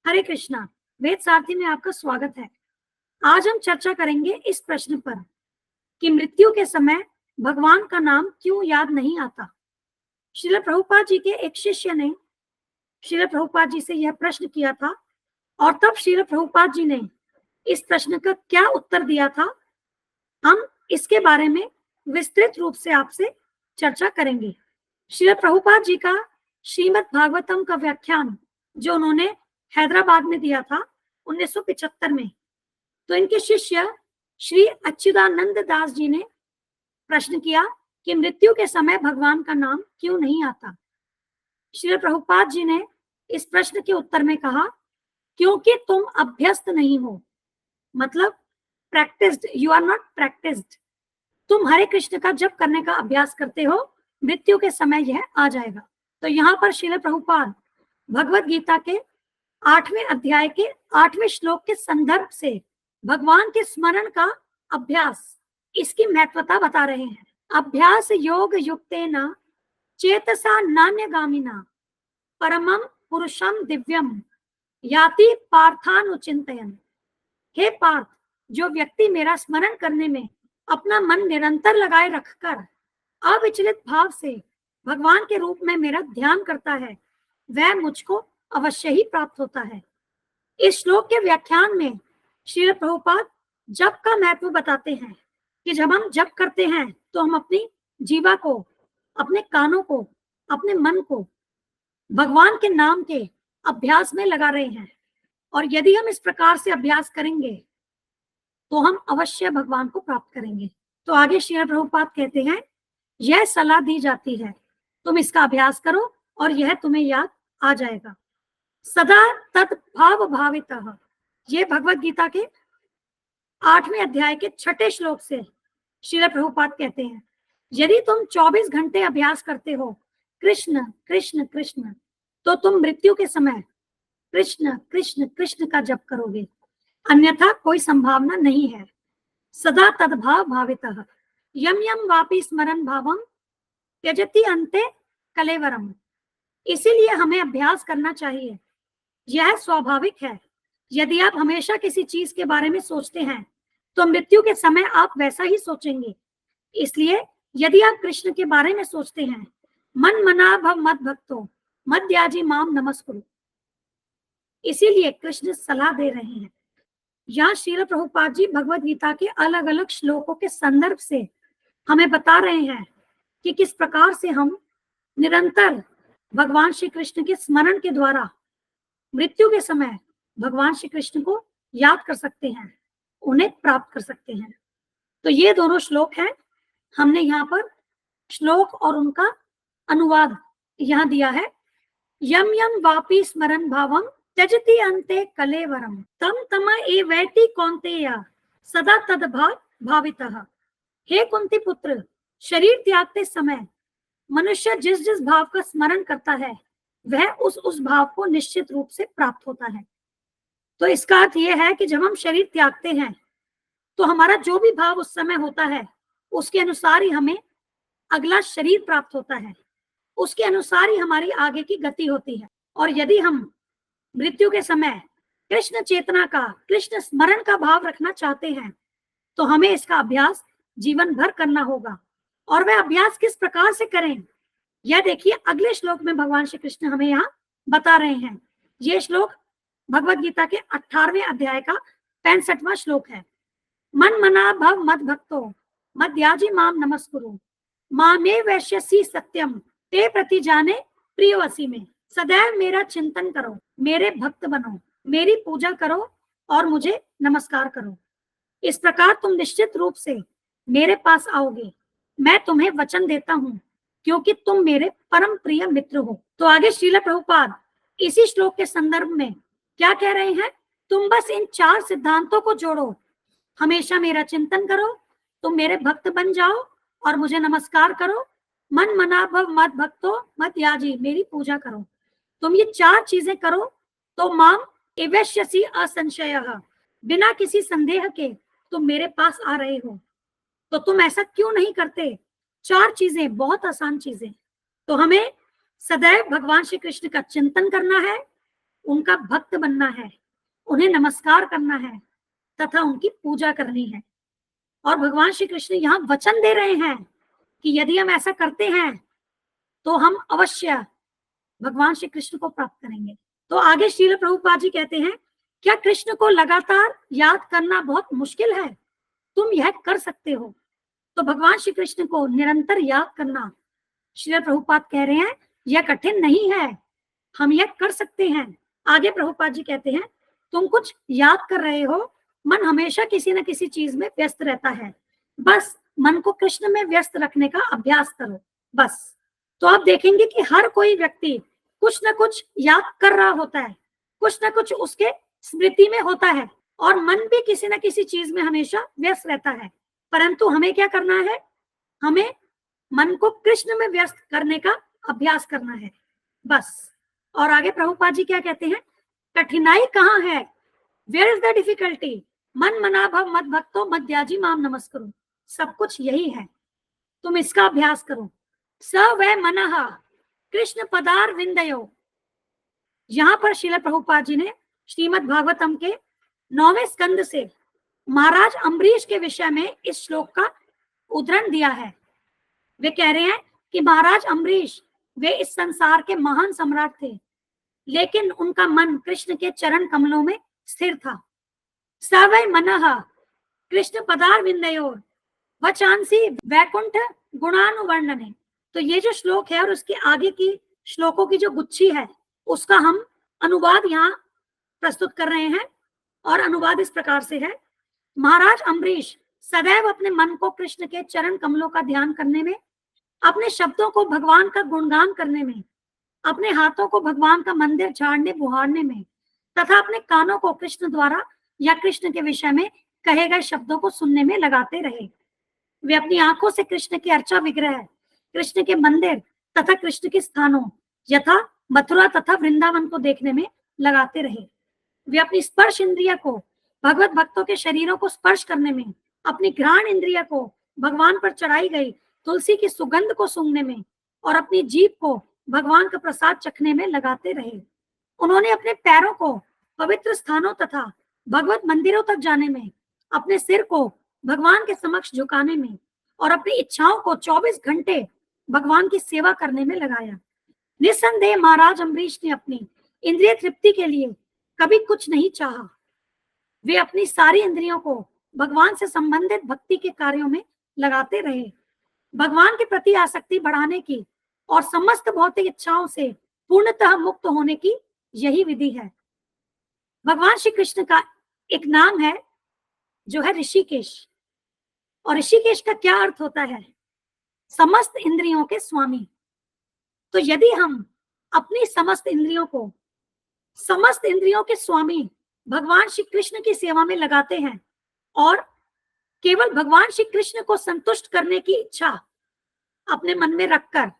हरे कृष्णा। वेद सारथी में आपका स्वागत है। आज हम चर्चा करेंगे इस प्रश्न पर कि मृत्यु के समय भगवान का नाम क्यों याद नहीं आता। श्रील प्रभुपाद जी के एक शिष्य ने श्रील प्रभुपाद जी से यह प्रश्न किया था और तब श्रील प्रभुपाद जी ने इस प्रश्न का क्या उत्तर दिया था, हम इसके बारे में विस्तृत रूप से आपसे चर्चा करेंगे। श्रील प्रभुपाद जी का श्रीमद् भागवतम का व्याख्यान जो उन्होंने हैदराबाद में दिया था 1975 में, तो इनके शिष्य श्री अच्युतानंद दास जी ने प्रश्न किया कि मृत्यु के समय भगवान का नाम क्यों नहीं आता। श्री प्रभुपाद जी ने इस प्रश्न के उत्तर में कहा, क्योंकि तुम अभ्यस्त नहीं हो, मतलब practised, you are not practised. तुम हरे कृष्ण का जप करने का अभ्यास करते हो, मृत्यु के समय यह आ जाएगा। तो यहाँ पर श्रील प्रभुपाद भगवत गीता के 8वें अध्याय के 8वें श्लोक के संदर्भ से भगवान के स्मरण का अभ्यास, इसकी महत्वता बता रहे हैं। अभ्यास योग युक्तेन चेतसा नान्यगामिना परमं पुरुषम दिव्यम याति पार्थानुचिंतयन्। हे पार्थ, जो व्यक्ति मेरा स्मरण करने में अपना मन निरंतर लगाए रखकर अविचलित भाव से भगवान के रूप में मेरा ध्यान करता है, वह मुझको अवश्य ही प्राप्त होता है। इस श्लोक के व्याख्यान में श्रील प्रभुपाद जप का महत्व बताते हैं कि जब हम जप करते हैं तो हम अपनी जीवा को, अपने कानों को, अपने मन को भगवान के नाम के अभ्यास में लगा रहे हैं, और यदि हम इस प्रकार से अभ्यास करेंगे तो हम अवश्य भगवान को प्राप्त करेंगे। तो आगे श्रील प्रभुपाद कहते हैं, यह सलाह दी जाती है, तुम इसका अभ्यास करो और यह तुम्हें याद आ जाएगा। सदा तद्भाव भावितः, ये भगवत गीता के 8वें अध्याय के 6ठे श्लोक से श्रील प्रभुपाद कहते हैं, यदि तुम 24 घंटे अभ्यास करते हो कृष्ण कृष्ण कृष्ण, तो तुम मृत्यु के समय कृष्ण कृष्ण कृष्ण का जप करोगे, अन्यथा कोई संभावना नहीं है। सदा तद्भाव भावितः यम यम वापि स्मरण भावम त्यजति अन्ते कलेवरम। इसीलिए हमें अभ्यास करना चाहिए, यह स्वाभाविक है। यदि आप हमेशा किसी चीज के बारे में सोचते हैं तो मृत्यु के समय आप वैसा ही सोचेंगे। इसलिए यदि आप कृष्ण के बारे में सोचते हैं, मन मना भव मद भक्तो मद्याजी माम नमस्कुरु, इसीलिए कृष्ण सलाह दे रहे हैं। यहाँ श्रील प्रभुपाद जी भगवत गीता के अलग अलग श्लोकों के संदर्भ से हमें बता रहे हैं कि किस प्रकार से हम निरंतर भगवान श्री कृष्ण के स्मरण के द्वारा मृत्यु के समय भगवान श्री कृष्ण को याद कर सकते हैं, उन्हें प्राप्त कर सकते हैं। तो ये दोनों श्लोक हैं, हमने यहाँ पर श्लोक और उनका अनुवाद यहाँ दिया है। यम यम वापि स्मरण भावम त्यजति अन्ते कलेवरम तम तम एवैति कौन्तेय सदा तद्भाव भावितः। हे कुंती पुत्र, शरीर त्यागते समय मनुष्य जिस जिस भाव का स्मरण करता है वह उस भाव को निश्चित रूप से प्राप्त होता है। तो इसका अर्थ यह है कि जब हम शरीर त्यागते हैं तो हमारा जो भी भाव उस समय होता है उसके अनुसार ही हमें अगला शरीर प्राप्त होता है, उसके अनुसार ही हमारी आगे की गति होती है। और यदि हम मृत्यु के समय कृष्ण चेतना का, कृष्ण स्मरण का भाव रखना चाहते हैं तो हमें इसका अभ्यास जीवन भर करना होगा। और वह अभ्यास किस प्रकार से करें, यह देखिए अगले श्लोक में भगवान श्री कृष्ण हमें यहाँ बता रहे हैं। ये श्लोक भगवत गीता के 18वें अध्याय का 65वां श्लोक है। मन मना भव मद भक्तो मद्याजी माम नमस्कुरु मामे वैश्यसी सत्यम ते प्रति जाने प्रियवसी में। सदैव मेरा चिंतन करो, मेरे भक्त बनो, मेरी पूजा करो और मुझे नमस्कार करो। इस प्रकार तुम निश्चित रूप से मेरे पास आओगे, मैं तुम्हें वचन देता हूँ, क्योंकि तुम मेरे परम प्रिय मित्र हो। तो आगे श्रील प्रभुपाद इसी श्लोक के संदर्भ में क्या कह रहे हैं, तुम बस इन 4 सिद्धांतों को जोड़ो, हमेशा मेरा चिंतन करो, तुम मेरे भक्त बन जाओ और मुझे नमस्कार करो, मन मना भव मद भक्तो मद याजी, मेरी पूजा करो। तुम ये 4 चीजें करो तो माम एवश्यसी असंशयः, बिना किसी संदेह के तुम मेरे पास आ रहे हो। तो तुम ऐसा क्यों नहीं करते? 4 चीजें बहुत आसान चीजें। तो हमें सदैव भगवान श्री कृष्ण का चिंतन करना है, उनका भक्त बनना है, उन्हें नमस्कार करना है तथा उनकी पूजा करनी है। और भगवान श्री कृष्ण यहाँ वचन दे रहे हैं कि यदि हम ऐसा करते हैं तो हम अवश्य भगवान श्री कृष्ण को प्राप्त करेंगे। तो आगे श्रील प्रभुपाद जी कहते हैं, क्या कृष्ण को लगातार याद करना बहुत मुश्किल है? तुम यह कर सकते हो। तो भगवान श्री कृष्ण को निरंतर याद करना, श्रील प्रभुपाद कह रहे हैं, यह कठिन नहीं है, हम यह कर सकते हैं। आगे प्रभुपाद जी कहते हैं, तुम कुछ याद कर रहे हो, मन हमेशा किसी न किसी चीज में व्यस्त रहता है, बस मन को कृष्ण में व्यस्त रखने का अभ्यास करो, बस। तो आप देखेंगे कि हर कोई व्यक्ति कुछ न कुछ याद कर रहा होता है, कुछ न कुछ उसके स्मृति में होता है, और मन भी किसी न किसी चीज में हमेशा व्यस्त रहता है। परंतु हमें क्या करना है? हमें मन को कृष्ण में व्यस्त करने का अभ्यास करना है, बस। और आगे प्रभुपाद जी क्या कहते हैं, कठिनाई कहाँ है? Where is the difficulty? मन मना भव मद भक्तो मद्याजी माम नमस्करो। सब कुछ यही है, तुम इसका अभ्यास करो। स वै मनः कृष्ण पदार विंदयो। यहां पर श्रील प्रभुपाद जी ने श्रीमद् भागवतम के 9वें स्कंद से महाराज अम्बरीश के विषय में इस श्लोक का उद्धरण दिया है। वे कह रहे हैं कि महाराज अम्बरीश वे इस संसार के महान सम्राट थे, लेकिन उनका मन कृष्ण के चरण कमलों में स्थिर था। सवै मनः कृष्ण पदार विंदयोर वचांसी वैकुंठ गुणानुवर्णने। तो ये जो श्लोक है और उसके आगे की श्लोकों की जो गुच्छी है, उसका हम अनुवाद यहाँ प्रस्तुत कर रहे हैं। और अनुवाद इस प्रकार से है, महाराज अम्बरीश सदैव अपने मन को कृष्ण के चरण कमलों का ध्यान करने में, अपने शब्दों को भगवान का गुणगान करने में, अपने हाथों को भगवान का मंदिर झाड़ने बुहारने में, तथा अपने कानों को कृष्ण द्वारा या कृष्ण के विषय में कहे गए शब्दों को सुनने में लगाते रहे। वे अपनी आंखों से कृष्ण के अर्चा विग्रह, कृष्ण के मंदिर तथा कृष्ण के स्थानों यथा मथुरा तथा वृंदावन को देखने में लगाते रहे। वे अपनी स्पर्श इंद्रिया को भगवत भक्तों के शरीरों को स्पर्श करने में, अपनी घ्राण इंद्रिया को भगवान पर चढ़ाई गई तुलसी की सुगंध को सूंघने में, और अपनी जीभ को भगवान का प्रसाद चखने में लगाते रहे। उन्होंने अपने पैरों को पवित्र स्थानों तथा भगवत मंदिरों तक जाने में, अपने सिर को भगवान के समक्ष झुकाने में, और अपनी इच्छाओं को 24 घंटे भगवान की सेवा करने में लगाया। निस्संदेह महाराज अम्बरीश ने अपनी इंद्रिय तृप्ति के लिए कभी कुछ नहीं चाहा। वे अपनी सारी इंद्रियों को भगवान से संबंधित भक्ति के कार्यों में लगाते रहे। भगवान के प्रति आसक्ति बढ़ाने की और समस्त भौतिक इच्छाओं से पूर्णतः मुक्त होने की यही विधि है। भगवान श्री कृष्ण का एक नाम है जो है ऋषिकेश, और ऋषिकेश का क्या अर्थ होता है? समस्त इंद्रियों के स्वामी। तो यदि हम अपनी समस्त इंद्रियों को समस्त इंद्रियों के स्वामी भगवान श्री कृष्ण की सेवा में लगाते हैं, और केवल भगवान श्री कृष्ण को संतुष्ट करने की इच्छा अपने मन में रखकर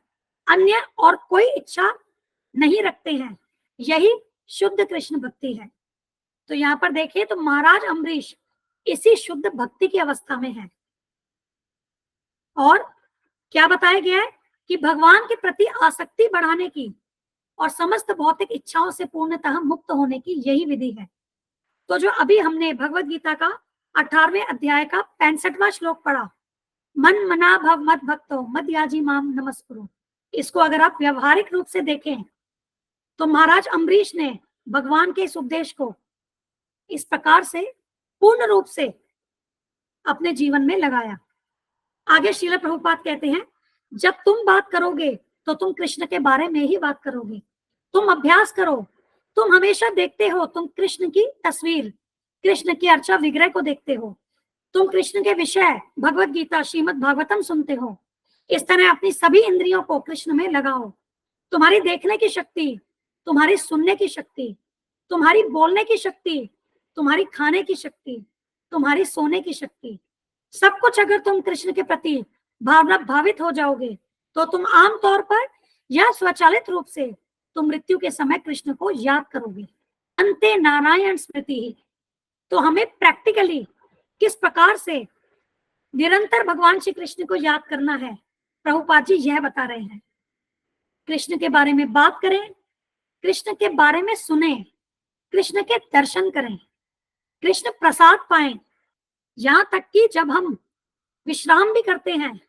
अन्य और कोई इच्छा नहीं रखते हैं, यही शुद्ध कृष्ण भक्ति है। तो यहाँ पर देखिए तो महाराज अम्बरीश इसी शुद्ध भक्ति की अवस्था में है। और क्या बताया गया है कि भगवान के प्रति आसक्ति बढ़ाने की और समस्त भौतिक इच्छाओं से पूर्णतः मुक्त होने की यही विधि है। तो जो अभी हमने भगवत गीता का 18वें अध्याय का 65वां श्लोक पढ़ा, मन मना भव मद भक्तो मद्याजी माम नमस्कुरु, इसको अगर आप व्यवहारिक रूप से देखें तो महाराज अम्बरीश ने भगवान के इस उपदेश को इस प्रकार से पूर्ण रूप से अपने जीवन में लगाया। आगे श्रील प्रभुपाद कहते हैं, जब तुम बात करोगे तो तुम कृष्ण के बारे में ही बात करोगे। तुम अभ्यास करो, तुम हमेशा देखते हो, तुम कृष्ण की तस्वीर, कृष्ण की अर्चा विग्रह को देखते हो, तुम कृष्ण के विषय भगवत गीता श्रीमद् भागवतम सुनते हो। इस तरह अपनी सभी इंद्रियों को कृष्ण में लगाओ। तुम्हारी देखने की शक्ति, तुम्हारी सुनने की शक्ति, तुम्हारी बोलने की शक्ति, तुम्हारी खाने की शक्ति, तुम्हारी सोने की शक्ति, सब कुछ अगर तुम कृष्ण के प्रति भावना भावित हो जाओगे तो तुम आमतौर पर या स्वचालित रूप से तुम मृत्यु के समय कृष्ण को याद करोगे। अंते नारायण स्मृति। तो हमें प्रैक्टिकली किस प्रकार से निरंतर भगवान श्री कृष्ण को याद करना है, प्रभुपाद जी यह बता रहे हैं। कृष्ण के बारे में बात करें, कृष्ण के बारे में सुने, कृष्ण के दर्शन करें, कृष्ण प्रसाद पाएं। यहाँ तक कि जब हम विश्राम भी करते हैं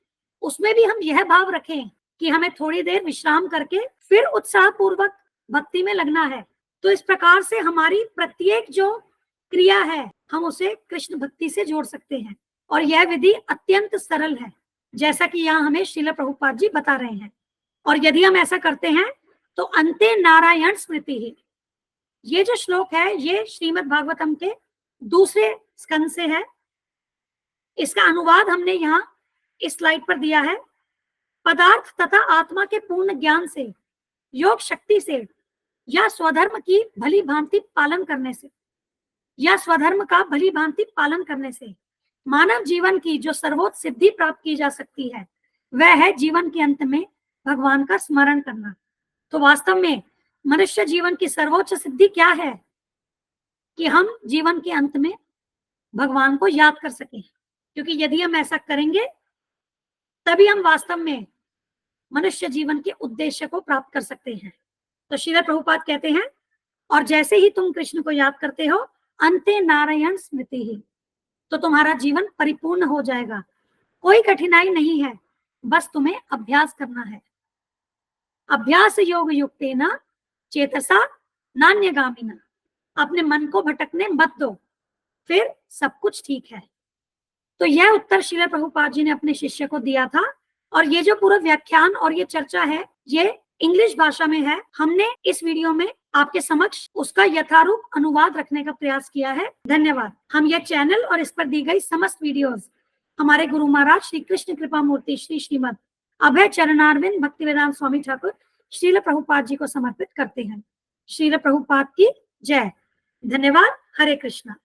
उसमें भी हम यह भाव रखें कि हमें थोड़ी देर विश्राम करके फिर उत्साह पूर्वक भक्ति में लगना है। तो इस प्रकार से हमारी प्रत्येक जो क्रिया है हम उसे कृष्ण भक्ति से जोड़ सकते हैं और यह विधि अत्यंत सरल है, जैसा कि यहाँ हमें श्रील प्रभुपाद जी बता रहे हैं। और यदि हम ऐसा करते हैं तो अंते नारायण स्मृति ही, ये जो श्लोक है ये श्रीमद् भागवतम के दूसरे स्कंद से है। इसका अनुवाद हमने यहाँ इस स्लाइड पर दिया है। पदार्थ तथा आत्मा के पूर्ण ज्ञान से, योग शक्ति से या स्वधर्म की भली भांति पालन करने से, या स्वधर्म का भली भांति पालन करने से मानव जीवन की जो सर्वोच्च सिद्धि प्राप्त की जा सकती है वह है जीवन के अंत में भगवान का स्मरण करना। तो वास्तव में मनुष्य जीवन की सर्वोच्च सिद्धि क्या है कि हम जीवन के अंत में भगवान को याद कर सकें, क्योंकि यदि हम ऐसा करेंगे तभी हम वास्तव में मनुष्य जीवन के उद्देश्य को प्राप्त कर सकते हैं। तो श्रील प्रभुपाद कहते हैं, और जैसे ही तुम कृष्ण को याद करते हो अंते नारायण स्मृति ही, तो तुम्हारा जीवन परिपूर्ण हो जाएगा। कोई कठिनाई नहीं है, बस तुम्हें अभ्यास करना है। अभ्यास योग युक्तेन चेतसा नान्यगामिना, अपने मन को भटकने मत दो, फिर सब कुछ ठीक है। तो यह उत्तर श्रील प्रभुपाद जी ने अपने शिष्य को दिया था। और ये जो पूरा व्याख्यान और ये चर्चा है ये इंग्लिश भाषा में है। हमने इस वीडियो में आपके समक्ष उसका यथारूप अनुवाद रखने का प्रयास किया है। धन्यवाद। हम यह चैनल और इस पर दी गई समस्त वीडियोस हमारे गुरु महाराज श्री कृष्ण कृपा मूर्ति श्री श्रीमद अभय चरणारविंद भक्तिवेदांत स्वामी ठाकुर श्रील प्रभुपाद जी को समर्पित करते हैं। श्रील प्रभुपाद की जय। धन्यवाद। हरे कृष्णा।